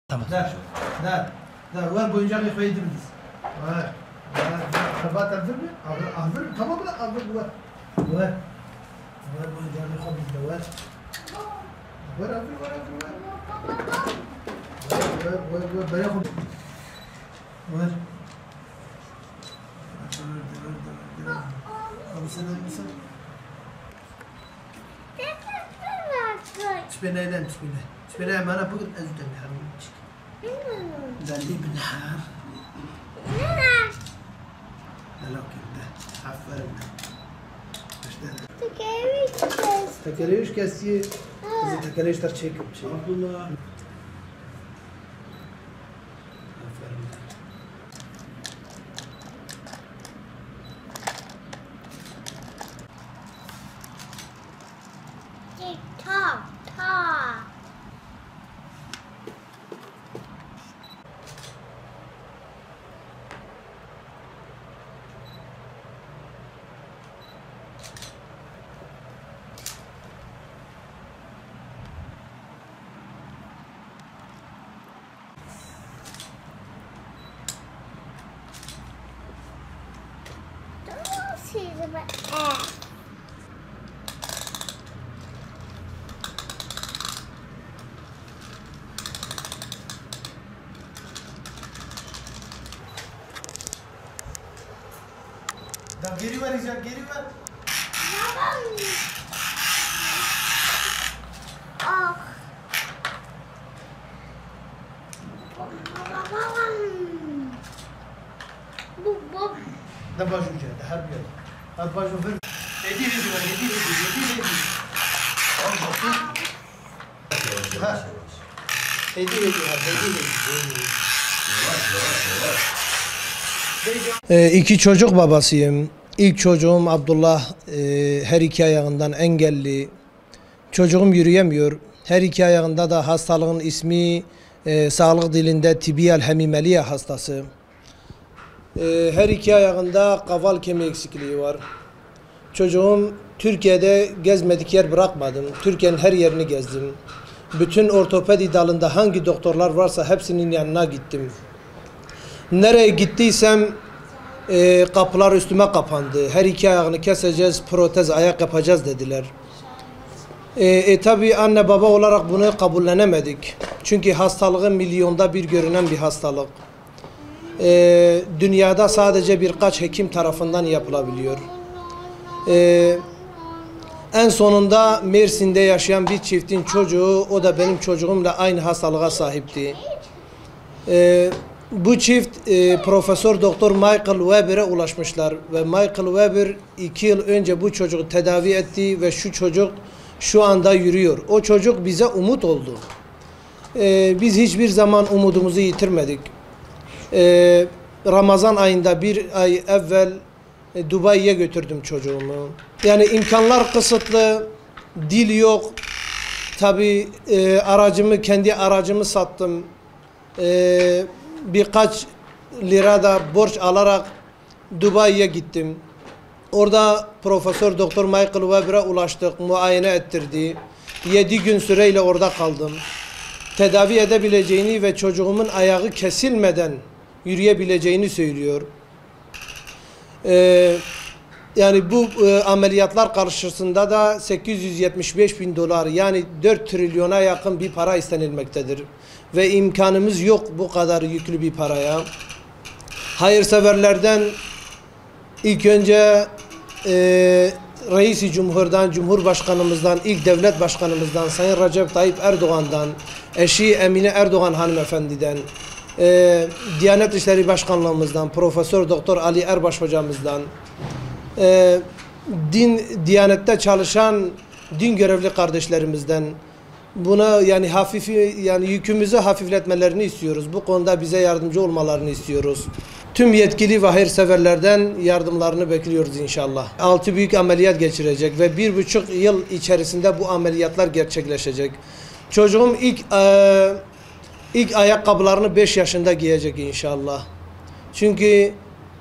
Tamam. Da var boyunca bir koydu biz. Var. Araba hazır mı? Hazır. Tamam mı? Hazır var. Var. Var boyunca bir koydu da var. Var hazır var. Var. Böyle koydu. Var. Abi sen de misin? Bismillahirrahmanirrahim. Bismillahirrahmanirrahim. Bana bugün ezden haram. Zalli بالنهار لا كده عفرنا تكريش كاسي إذا تكريش ترشيك عفوا geri ver İzak, geri ver. ده باجوجة ده حرب يلا هاد باجو فر هدي ها İki çocuk babasıyım. İlk çocuğum Abdullah her iki ayağından engelli. Çocuğum yürüyemiyor. Her iki ayağında da hastalığın ismi sağlık dilinde tibiyal hemimeliye hastası. Her iki ayağında kaval kemiği eksikliği var. Çocuğum Türkiye'de gezmedik yer bırakmadım. Türkiye'nin her yerini gezdim. Bütün ortopedi dalında hangi doktorlar varsa hepsinin yanına gittim. Nereye gittiysem kapılar üstüme kapandı. Her iki ayağını keseceğiz, protez ayak yapacağız dediler. Tabi anne baba olarak bunu kabullenemedik. Çünkü hastalığı milyonda bir görünen bir hastalık. Dünyada sadece birkaç hekim tarafından yapılabiliyor. En sonunda Mersin'de yaşayan bir çiftin çocuğu, o da benim çocuğumla aynı hastalığa sahipti. Bu çift Profesör Doktor Michael Weber'e ulaşmışlar ve Michael Weber 2 yıl önce bu çocuğu tedavi etti ve şu çocuk şu anda yürüyor. O çocuk bize umut oldu. Biz hiçbir zaman umudumuzu yitirmedik. Ramazan ayında bir ay evvel Dubai'ye götürdüm çocuğumu. Yani imkanlar kısıtlı, dil yok. Tabii kendi aracımı sattım. Birkaç lira da borç alarak Dubai'ye gittim. Orada Profesör Doktor Michael Weber'e ulaştık, muayene ettirdi. 7 gün süreyle orada kaldım. Tedavi edebileceğini ve çocuğumun ayağı kesilmeden yürüyebileceğini söylüyor. Yani bu ameliyatlar karşısında da 875 bin dolar yani 4 trilyona yakın bir para istenilmektedir. Ve imkanımız yok bu kadar yüklü bir paraya. Hayırseverlerden ilk önce Reis-i Cumhur'dan, Cumhurbaşkanımızdan, ilk devlet başkanımızdan, Sayın Recep Tayyip Erdoğan'dan, eşi Emine Erdoğan hanımefendiden, Diyanet İşleri Başkanlığımızdan, Profesör Doktor Ali Erbaş hocamızdan, Diyanette çalışan din görevli kardeşlerimizden buna yani yükümüzü hafifletmelerini istiyoruz. Bu konuda bize yardımcı olmalarını istiyoruz. Tüm yetkili ve hayırseverlerden yardımlarını bekliyoruz inşallah. 6 büyük ameliyat geçirecek ve 1,5 yıl içerisinde bu ameliyatlar gerçekleşecek. Çocuğum ilk ayakkabılarını 5 yaşında giyecek inşallah. Çünkü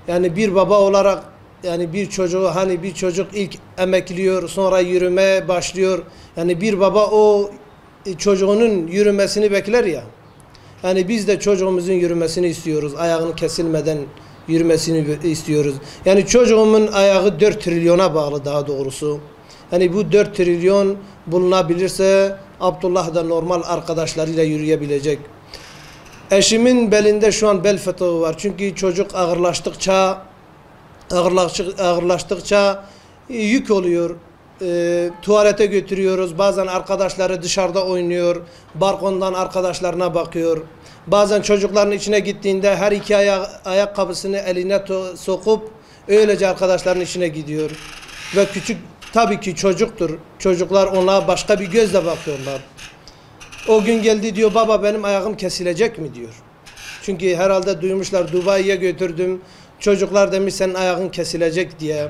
yani bir baba olarak yani bir çocuk ilk emekliyor, sonra yürümeye başlıyor. Yani bir baba o çocuğunun yürümesini bekler ya. Yani biz de çocuğumuzun yürümesini istiyoruz. Ayağını kesilmeden yürümesini istiyoruz. Yani çocuğumun ayağı 4 trilyona bağlı daha doğrusu. Yani bu 4 trilyon bulunabilirse Abdullah da normal arkadaşlarıyla yürüyebilecek. Eşimin belinde şu an bel fıtığı var. Çünkü çocuk ağırlaştıkça yük oluyor. Tuvalete götürüyoruz. Bazen arkadaşları dışarıda oynuyor. Balkondan arkadaşlarına bakıyor. Bazen çocukların içine gittiğinde her iki ayakkabısını eline sokup öylece arkadaşların içine gidiyor. Ve küçük tabii ki çocuktur. Çocuklar ona başka bir gözle bakıyorlar. O gün geldi diyor baba benim ayağım kesilecek mi diyor. Çünkü herhalde duymuşlar Dubai'ye götürdüm. Çocuklar demiş senin ayağın kesilecek diye.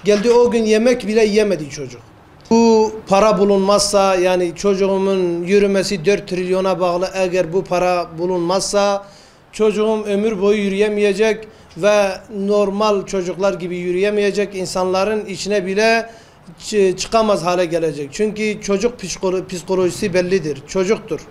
Geldi o gün yemek bile yemedi çocuk. Bu para bulunmazsa yani çocuğumun yürümesi 4 trilyona bağlı eğer bu para bulunmazsa çocuğum ömür boyu yürüyemeyecek ve normal çocuklar gibi yürüyemeyecek insanların içine bile çıkamaz hale gelecek. Çünkü çocuk psikolojisi bellidir. Çocuktur.